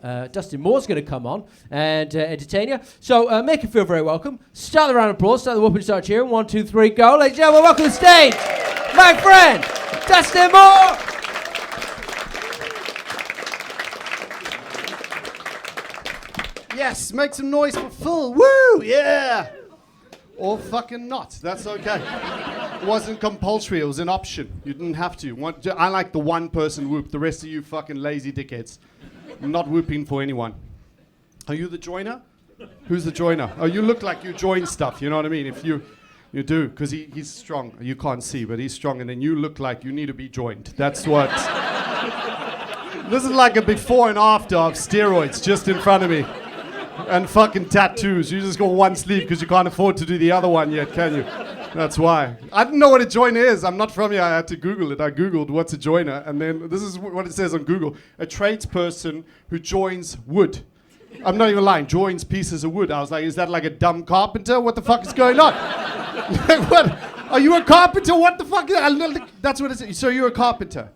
Dustin Moore's going to come on and entertain you. So make you feel very welcome. Start the round of applause. Start the whooping, start cheering. 1, 2, 3, go. Ladies and gentlemen, welcome to the stage, my friend, Dustin Moore. Yes, make some noise for Phil. Woo, yeah. Or fucking not. That's okay. It wasn't compulsory. It was an option. You didn't have to. I like the one person whoop. The rest of you fucking lazy dickheads. I'm not whooping for anyone. Are you the joiner? Who's the joiner? Oh, you look like you join stuff. You know what I mean? If you do, because he's strong. You can't see, but he's strong. And then you look like you need to be joined. That's what. This is like a before and after of steroids just in front of me. And fucking tattoos. You just got one sleeve because you can't afford to do the other one yet, can you? That's why. I didn't know what a joiner is. I'm not from here. I had to Google it. I Googled what's a joiner. And then this is what it says on Google. A tradesperson who joins wood. I'm not even lying. Joins pieces of wood. I was like, is that like a dumb carpenter? What the fuck is going on? Like, what? Are you a carpenter? What the fuck? That's what it says. So you're a carpenter?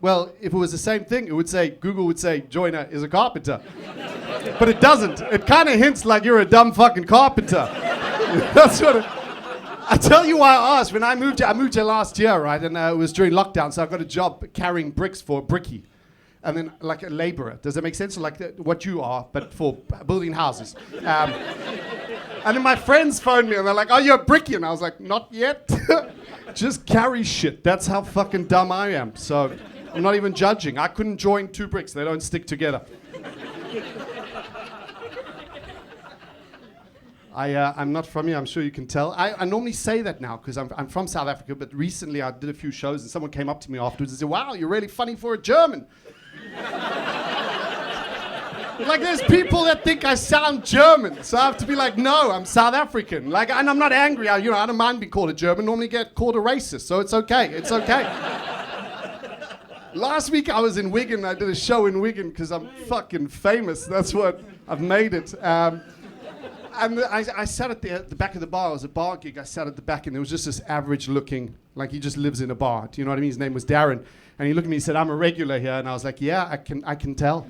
Well, if it was the same thing, it would say, Google would say, joiner is a carpenter. But it doesn't. It kind of hints like you're a dumb fucking carpenter. That's what I tell you why I asked. When I moved here last year, right? And it was during lockdown, so I got a job carrying bricks for a brickie. And then like a laborer. Does that make sense? So like what you are, but for building houses. And then my friends phoned me and they're like, oh, you're a brickie. And I was like, not yet. Just carry shit. That's how fucking dumb I am. So I'm not even judging. I couldn't join two bricks. They don't stick together. I'm not from here, I'm sure you can tell. I normally say that now because I'm from South Africa, but recently I did a few shows and someone came up to me afterwards and said, wow, you're really funny for a German. Like there's people that think I sound German, so I have to be like, no, I'm South African. Like, and I'm not angry, I don't mind being called a German, normally get called a racist, so it's okay, it's okay. Last week I was in Wigan, I did a show in Wigan because I'm fucking famous, that's what, I've made it. And I sat at the back of the bar. It was a bar gig. I sat at the back, and there was just this average-looking, like he just lives in a bar. Do you know what I mean? His name was Darren. And he looked at me and said, I'm a regular here. And I was like, yeah, I can tell.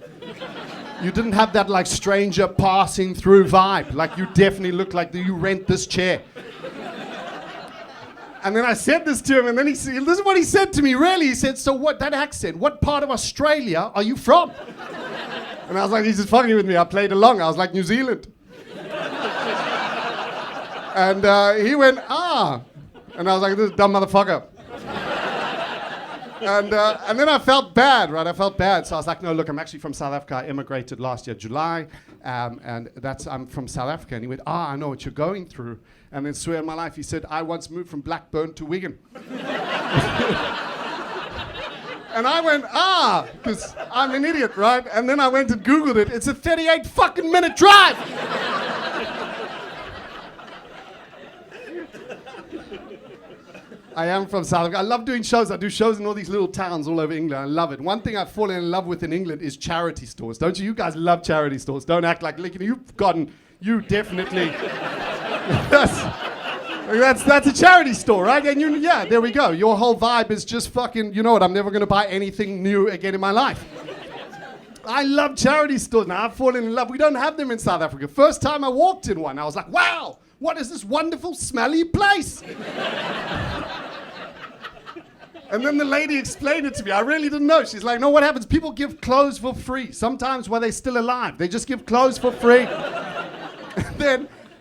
You didn't have that, like, stranger passing through vibe. Like, you definitely look like you rent this chair. And then I said this to him, and then this is what he said to me, really. He said, so what, that accent, what part of Australia are you from? And I was like, he's just fucking with me. I played along. I was like, New Zealand. And he went, ah. And I was like, this dumb motherfucker. And then I felt bad, right? I felt bad. So I was like, no, look, I'm actually from South Africa. I immigrated last year, July. And I'm from South Africa. And he went, I know what you're going through. And then swear on my life, he said, I once moved from Blackburn to Wigan. And I went, because I'm an idiot, right? And then I went and Googled it. It's a 38 fucking minute drive. I am from South Africa. I love doing shows. I do shows in all these little towns all over England. I love it. One thing I've fallen in love with in England is charity stores. Don't you? You guys love charity stores. Don't act like you definitely. That's a charity store, right? And there we go. Your whole vibe is just fucking, you know what, I'm never going to buy anything new again in my life. I love charity stores. Now, I've fallen in love. We don't have them in South Africa. First time I walked in one, I was like, wow, what is this wonderful, smelly place? And then the lady explained it to me. I really didn't know. She's like, no, what happens? People give clothes for free. Sometimes while they're still alive, they just give clothes for free.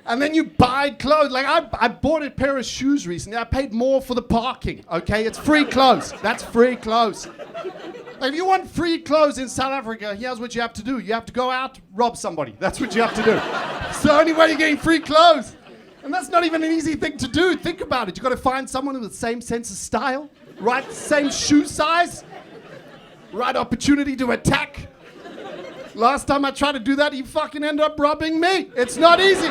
And then you buy clothes. Like, I bought a pair of shoes recently. I paid more for the parking, okay? It's free clothes. That's free clothes. Like, if you want free clothes in South Africa, here's what you have to do. You have to go out, rob somebody. That's what you have to do. It's the only way you're getting free clothes. And that's not even an easy thing to do. Think about it. You've got to find someone with the same sense of style, right? Same shoe size, right opportunity to attack. Last time I tried to do that, he fucking ended up robbing me. It's not easy.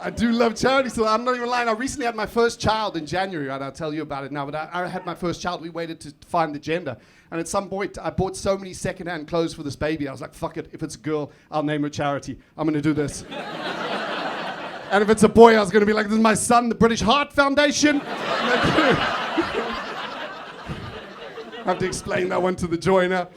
I do love charity, so I'm not even lying. I recently had my first child in January, and I'll tell you about it now, but I had my first child. We waited to find the gender. And at some point, I bought so many secondhand clothes for this baby. I was like, fuck it. If it's a girl, I'll name her Charity. I'm going to do this. And if it's a boy, I was going to be like, this is my son, the British Heart Foundation. have to explain that one to the joiner.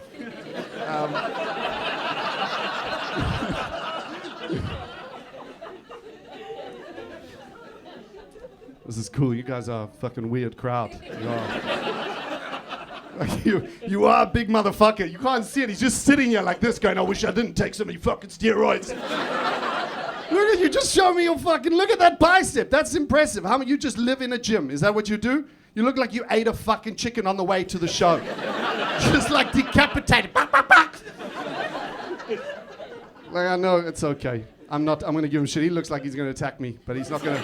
This is cool. You guys are a fucking weird crowd. You are. Like you are a big motherfucker. You can't see it. He's just sitting here like this going, I wish I didn't take so many fucking steroids. Look at you. Just show me your fucking... Look at that bicep. That's impressive. How many... You just live in a gym. Is that what you do? You look like you ate a fucking chicken on the way to the show. Just like decapitated. Like, I know, it's okay. I'm going to give him shit. He looks like he's going to attack me, but he's not going to...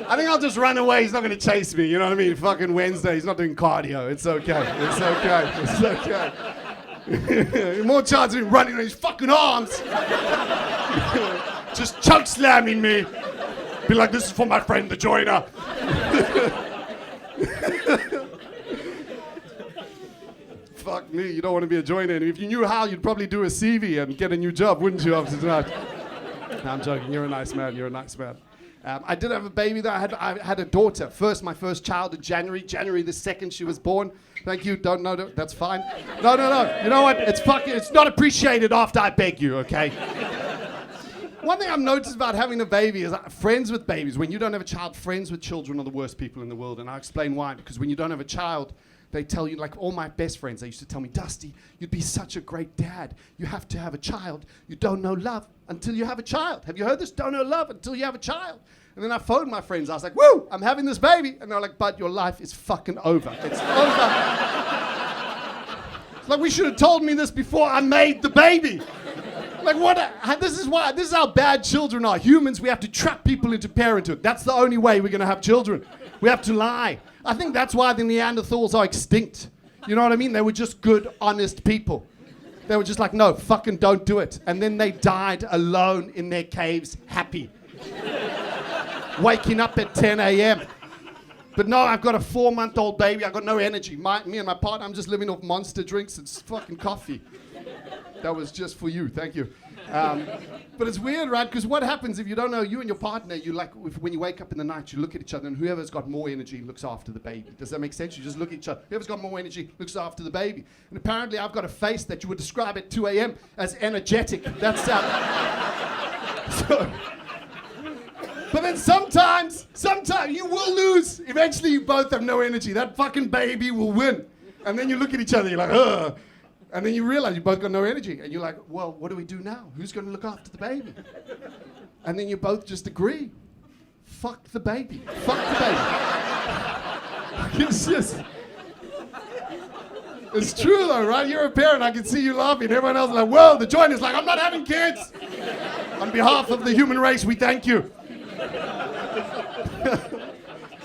I think I'll just run away. He's not going to chase me. You know what I mean? Fucking Wednesday. He's not doing cardio. It's okay. It's okay. It's okay. More chance of him running on his fucking arms. Just choke slamming me. Be like, this is for my friend, the joiner. Fuck me. You don't want to be a joiner. And if you knew how, you'd probably do a CV and get a new job, wouldn't you, after tonight? No, I'm joking. You're a nice man. You're a nice man. I did have a baby though. I had a daughter. My first child in January the 2nd she was born. Thank you. Don't know. That's fine. No. You know what? It's not appreciated after I beg you, okay? One thing I've noticed about having a baby is friends with babies. When you don't have a child, friends with children are the worst people in the world. And I'll explain why. Because when you don't have a child, they tell you, like all my best friends, they used to tell me, Dusty, you'd be such a great dad. You have to have a child. You don't know love until you have a child. Have you heard this? Don't know love until you have a child. And then I phoned my friends. I was like, woo, I'm having this baby. And they're like, bud, your life is fucking over. It's over. It's like, we should have told me this before I made the baby. Like, what? This is how bad children are. Humans, we have to trap people into parenthood. That's the only way we're going to have children. We have to lie. I think that's why the Neanderthals are extinct. You know what I mean? They were just good, honest people. They were just like, no, fucking don't do it. And then they died alone in their caves, happy. Waking up at 10 a.m. But no, I've got a 4-month-old baby. I've got no energy. Me and my partner, I'm just living off Monster drinks and fucking coffee. That was just for you. Thank you. But it's weird, right? Because what happens if you don't know, you and your partner, when you wake up in the night, you look at each other, and whoever's got more energy looks after the baby. Does that make sense? You just look at each other. Whoever's got more energy looks after the baby. And apparently I've got a face that you would describe at 2 a.m. as energetic. That's But then sometimes you will lose. Eventually you both have no energy. That fucking baby will win. And then you look at each other, you're like, ugh. And then you realize you both got no energy. And you're like, well, what do we do now? Who's going to look after the baby? And then you both just agree. Fuck the baby. Fuck the baby. It's true though, right? You're a parent. I can see you laughing. Everyone else is like, whoa, the joint is like, I'm not having kids. On behalf of the human race, we thank you.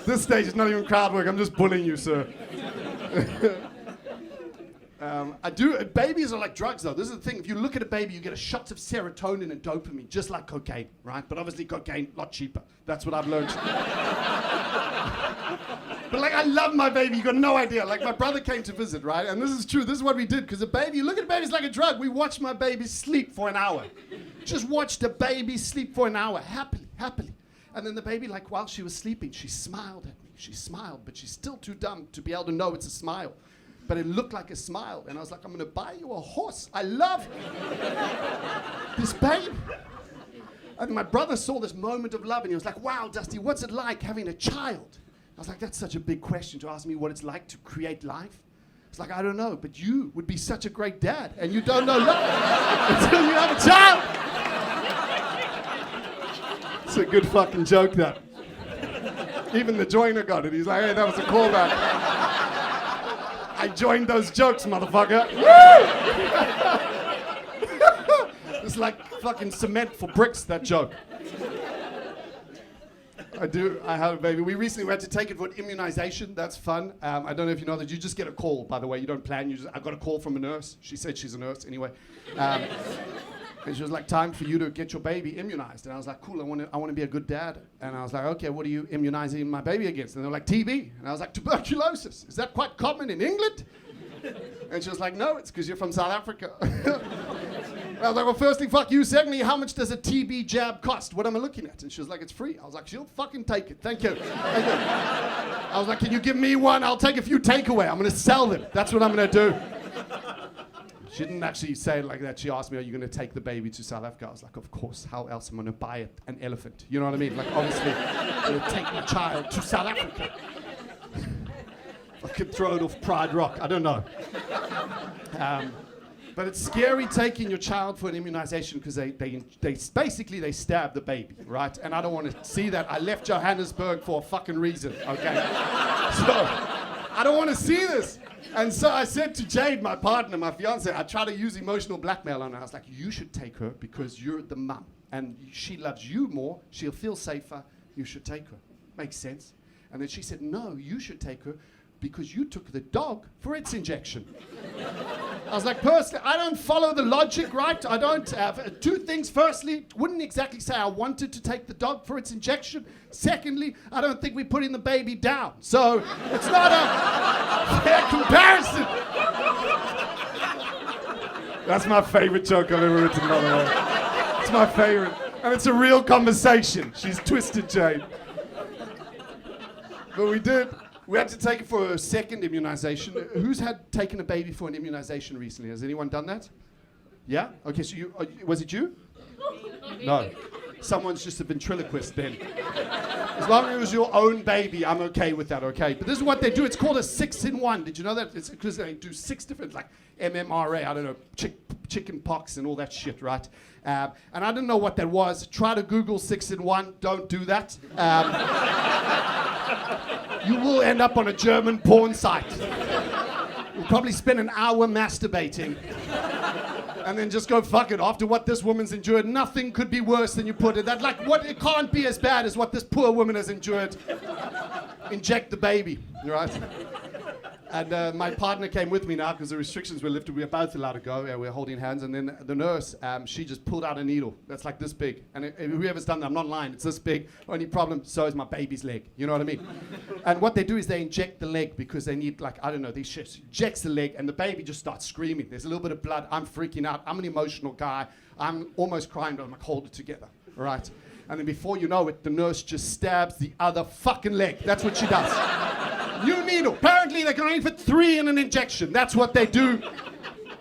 This stage is not even crowd work. I'm just bullying you, sir. Babies are like drugs, though. This is the thing. If you look at a baby, you get a shot of serotonin and dopamine, just like cocaine, right? But obviously cocaine, a lot cheaper. That's what I've learned. But like, I love my baby. You got no idea. Like, my brother came to visit, right? And this is true. This is what we did. Because a baby, you look at a baby, it's like a drug. We watched my baby sleep for an hour. Just watched a baby sleep for an hour, happily. And then the baby, like, while she was sleeping, she smiled at me. She smiled, but she's still too dumb to be able to know it's a smile. But it looked like a smile. And I was like, I'm going to buy you a horse. I love this baby. And my brother saw this moment of love, and he was like, wow, Dusty, what's it like having a child? I was like, that's such a big question to ask me what it's like to create life. It's like, I don't know, but you would be such a great dad, and you don't know love until you have a child. It's a good fucking joke, that. Even the joiner got it. He's like, hey, that was a callback. I joined those jokes, motherfucker. It's like fucking cement for bricks, that joke. I have a baby. We recently had to take it for an immunization. That's fun. I don't know if you know that you just get a call, by the way. You don't plan. I got a call from a nurse. She said she's a nurse anyway. And she was like, time for you to get your baby immunized. And I was like, cool, I want to be a good dad. And I was like, okay, what are you immunizing my baby against? And they were like, TB. And I was like, tuberculosis. Is that quite common in England? And she was like, no, it's because you're from South Africa. I was like, well, firstly, fuck you. Secondly, how much does a TB jab cost? What am I looking at? And she was like, it's free. I was like, she'll fucking take it. Thank you. Thank you. I was like, can you give me one? I'll take a few takeaway. I'm going to sell them. That's what I'm going to do. She didn't actually say it like that. She asked me, are you going to take the baby to South Africa? I was like, of course. How else am I going to buy an elephant? You know what I mean? Like, obviously, I'm going to take my child to South Africa. I could throw it off Pride Rock. I don't know. But it's scary taking your child for an immunization because they basically they stab the baby, right? And I don't want to see that. I left Johannesburg for a fucking reason, okay? So I don't want to see this. And so I said to Jade, my partner, my fiance, I try to use emotional blackmail on her. I was like, you should take her because you're the mum. And she loves you more. She'll feel safer. You should take her. Makes sense. And then she said, no, you should take her because you took the dog for its injection. I was like, personally, I don't follow the logic, right? I don't have two things. Firstly, wouldn't exactly say I wanted to take the dog for its injection. Secondly, I don't think we're putting the baby down. So it's not a fair comparison. That's my favorite joke I've ever written, by the way. It's my favorite. And it's a real conversation. She's twisted, Jade. But we did. We had to take it for a second immunization. Who's taken a baby for an immunization recently? Has anyone done that? Yeah? Okay, so was it you? No. Someone's just a ventriloquist then. As long as it was your own baby, I'm okay with that, okay? But this is what they do. It's called a 6-in-1. Did you know that? It's because they do 6 different, like MMRA, I don't know, chicken pox and all that shit, right? And I didn't know what that was. Try to Google 6-in-1. Don't do that. You will end up on a German porn site. You'll probably spend an hour masturbating. And then just go, fuck it. After what this woman's endured, nothing could be worse than you put it. That, like, it can't be as bad as what this poor woman has endured. Inject the baby, right? And my partner came with me now because the restrictions were lifted. We were both allowed to go. Yeah, we were holding hands. And then the nurse, she just pulled out a needle that's like this big. And whoever's done that, I'm not lying, it's this big. Only problem, so is my baby's leg. You know what I mean? And what they do is they inject the leg because they need, like, I don't know, these shits. Injects the leg and the baby just starts screaming. There's a little bit of blood. I'm freaking out. I'm an emotional guy. I'm almost crying, but I'm like, hold it together, right? And then before you know it, the nurse just stabs the other fucking leg. That's what she does. New needle. Apparently they can only fit 3 in an injection. That's what they do.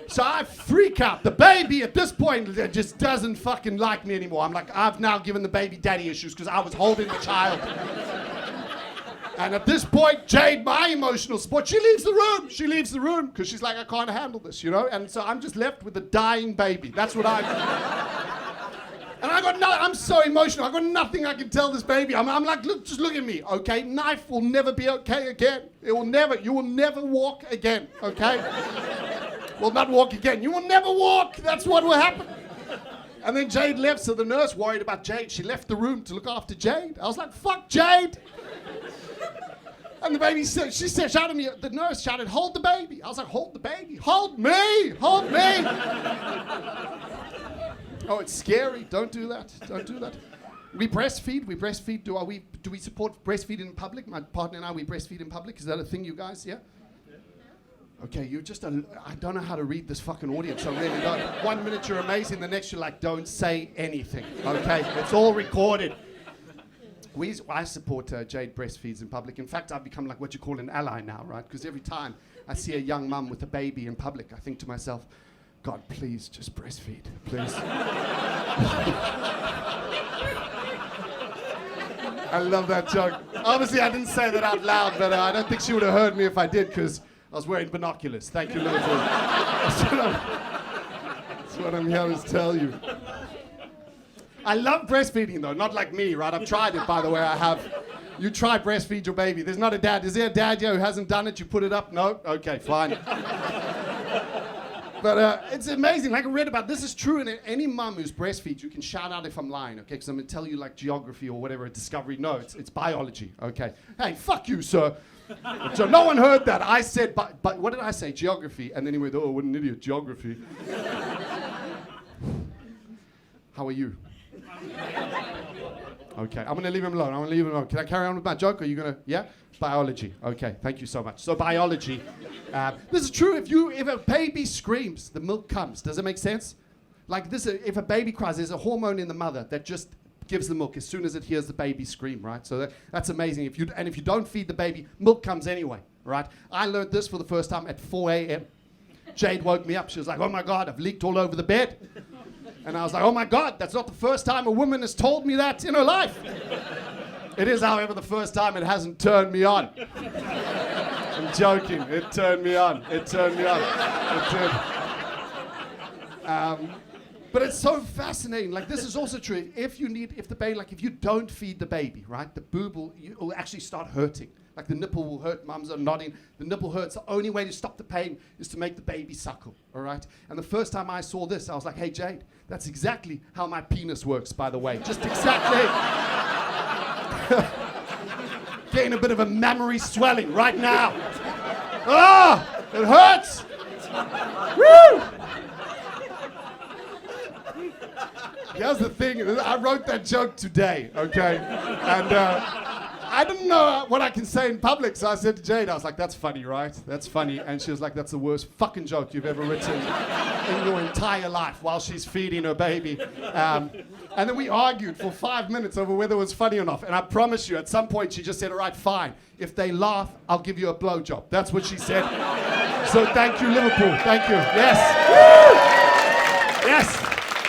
So I freak out. The baby at this point just doesn't fucking like me anymore. I'm like, I've now given the baby daddy issues because I was holding the child. And at this point, Jade, my emotional support, she leaves the room. She leaves the room because she's like, I can't handle this, you know? And so I'm just left with a dying baby. That's what And I got I'm so emotional. I got nothing I can tell this baby. I'm like, look, just look at me, okay? Knife will never be okay again. You will never walk again, okay? Will not walk again. You will never walk. That's what will happen. And then Jade left, so the nurse worried about Jade. She left the room to look after Jade. I was like, fuck Jade. And the baby said, shouted at me, the nurse shouted, hold the baby. I was like, hold the baby. Hold me. Hold me. Oh, it's scary. Don't do that. Don't do that. We breastfeed. Do we support breastfeeding in public? My partner and I, we breastfeed in public. Is that a thing, you guys? Yeah? Okay, you're just I don't know how to read this fucking audience. I really don't. 1 minute you're amazing, the next you're like, don't say anything. Okay? It's all recorded. I support Jade breastfeeds in public. In fact, I've become like what you call an ally now, right? Because every time I see a young mum with a baby in public, I think to myself, God, please just breastfeed, please. I love that joke. Obviously, I didn't say that out loud, but I don't think she would have heard me if I did, because I was wearing binoculars. Thank you, Lord. That's what I'm here to tell you. I love breastfeeding, though, not like me, right? I've tried it, by the way, I have. You try breastfeed your baby. There's not a dad. Is there a dad here who hasn't done it? You put it up? No? Okay, fine. But it's amazing. Like I read about, this is true in any mum who's breastfeeds. You can shout out if I'm lying, okay? Because I'm going to tell you like geography or whatever, a discovery. No, it's biology, okay? Hey, fuck you, sir. So no one heard that. I said, but what did I say? Geography. And then he went, oh, what an idiot, geography. How are you? Okay, I'm going to leave him alone. Can I carry on with my joke? Are you going to, yeah? Biology. Okay, thank you so much. So biology. This is true. If a baby screams, the milk comes. Does it make sense? Like this, if a baby cries, there's a hormone in the mother that just gives the milk as soon as it hears the baby scream, right? So that's amazing. If you don't feed the baby, milk comes anyway, right? I learned this for the first time at 4 a.m. Jade woke me up. She was like, "Oh my God, I've leaked all over the bed." And I was like, "Oh my God, that's not the first time a woman has told me that in her life." It is, however, the first time it hasn't turned me on. I'm joking. It turned me on. It turned me on. It did. But it's so fascinating. Like, this is also true. If you don't feed the baby, right, the boob will actually start hurting. Like, the nipple will hurt. Mums are nodding. The nipple hurts. The only way to stop the pain is to make the baby suckle, all right? And the first time I saw this, I was like, "Hey, Jade, that's exactly how my penis works, by the way. Just exactly." Getting a bit of a mammary swelling right now. Ah, it hurts. Woo! Here's the thing, I wrote that joke today, okay? And I didn't know what I can say in public, so I said to Jade, I was like, "That's funny, right? That's funny." And she was like, "That's the worst fucking joke you've ever written in your entire life," while she's feeding her baby. And then we argued for 5 minutes over whether it was funny or not. And I promise you, at some point she just said, "All right, fine. If they laugh, I'll give you a blowjob." That's what she said. So thank you, Liverpool. Thank you. Yes. Woo! Yes.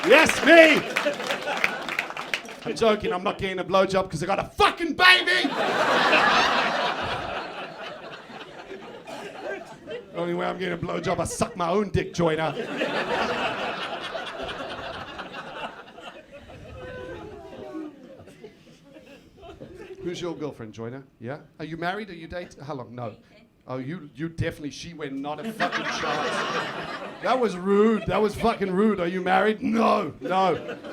Yes, me! I'm joking, I'm not getting a blowjob because I got a fucking baby! The only way I'm getting a blowjob, I suck my own dick, Joyner. Who's your girlfriend, Joyner? Yeah? Are you married? Are you dating? How long? No. Oh, you definitely, she went not a fucking chance. That was rude. That was fucking rude. Are you married? No.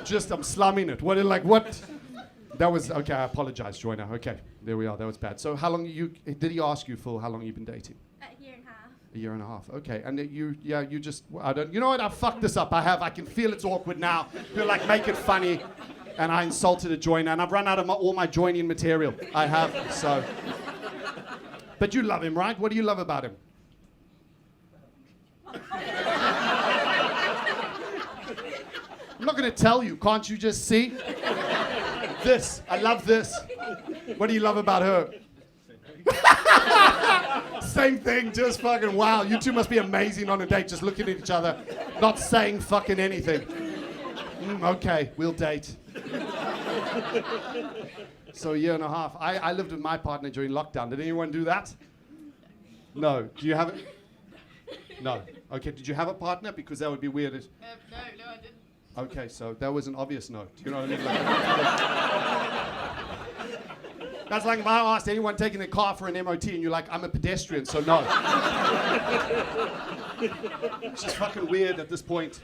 Just, I'm slumming it. What? That was, okay, I apologize, Joyner. Okay, there we are. That was bad. So how long did he ask you for how long you've been dating? A year and a half. A year and a half. Okay, and you just, you know what? I fucked this up. I can feel it's awkward now. Feel like, make it funny. And I insulted a Joyner, and I've run out of all my joining material. I have, so. But you love him, right? What do you love about him? I'm not going to tell you. Can't you just see? This. I love this. What do you love about her? Same thing. Just fucking wow. You two must be amazing on a date, just looking at each other, not saying fucking anything. Okay, we'll date. So a year and a half. I lived with my partner during lockdown. Did anyone do that? No. Do you have it? No. Okay, did you have a partner? Because that would be weird. No, I didn't. Okay, so that was an obvious no. Do you know what I mean? That's like if I asked anyone taking their car for an MOT and you're like, "I'm a pedestrian, so no." It's just fucking weird at this point.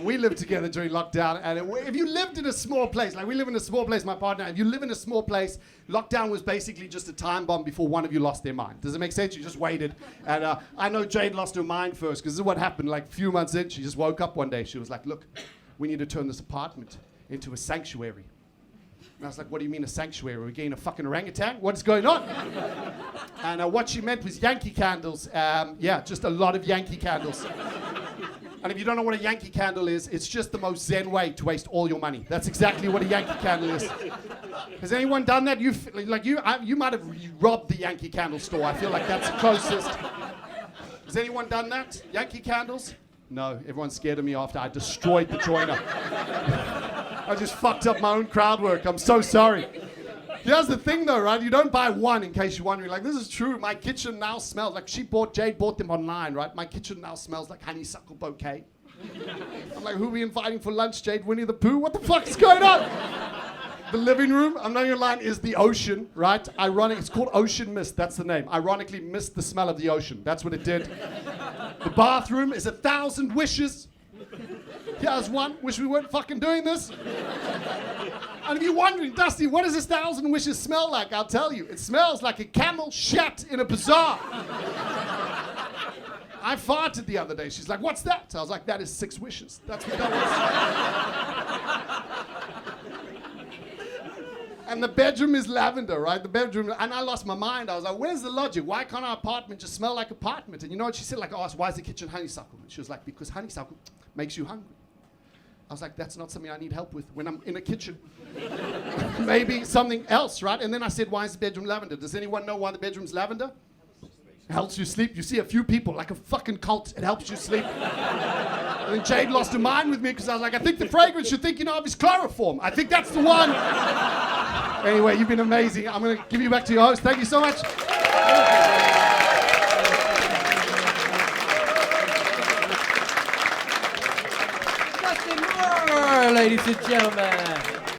We lived together during lockdown, and if you lived in a small place, like we live in a small place, my partner, if you live in a small place, lockdown was basically just a time bomb before one of you lost their mind. Does it make sense? You just waited. And I know Jade lost her mind first, because this is what happened. Like a few months in, she just woke up one day. She was like, "Look, we need to turn this apartment into a sanctuary." And I was like, "What do you mean a sanctuary? Are we getting a fucking orangutan? What's going on?" And what she meant was Yankee candles. Yeah, just a lot of Yankee candles. And if you don't know what a Yankee candle is, it's just the most zen way to waste all your money. That's exactly what a Yankee candle is. Has anyone done that? You might have robbed the Yankee candle store. I feel like that's the closest. Has anyone done that? Yankee candles? No, everyone's scared of me after I destroyed the joiner. I just fucked up my own crowd work. I'm so sorry. Here's the thing though, right? You don't buy one, in case you're wondering. Like, this is true. My kitchen now smells like Jade bought them online, right? My kitchen now smells like honeysuckle bouquet. I'm like, who are we inviting for lunch, Jade? Winnie the Pooh? What the fuck is going on? The living room, I'm not even lying, is the ocean, right? Ironic, it's called Ocean Mist, that's the name. Ironically, missed the smell of the ocean. That's what it did. The bathroom is 1,000 wishes. Here's one, wish we weren't fucking doing this. And if you're wondering, Dusty, what does this 1,000 wishes smell like? I'll tell you. It smells like a camel shat in a bazaar. I farted the other day. She's like, "What's that?" I was like, "That is 6 wishes." That's what that was. And the bedroom is lavender, right? The bedroom, and I lost my mind. I was like, "Where's the logic? Why can't our apartment just smell like apartment?" And you know what she said? Like, "Oh, why is the kitchen honeysuckle?" And she was like, "Because honeysuckle makes you hungry." I was like, that's not something I need help with when I'm in a kitchen. Maybe something else, right? And then I said, why is the bedroom lavender? Does anyone know why the bedroom's lavender? It helps you sleep. You see a few people, like a fucking cult, it helps you sleep. And then Jade lost her mind with me because I was like, I think the fragrance you're thinking of is chloroform. I think that's the one. Anyway, you've been amazing. I'm going to give you back to your host. Thank you so much. Dustin Moore, ladies and gentlemen.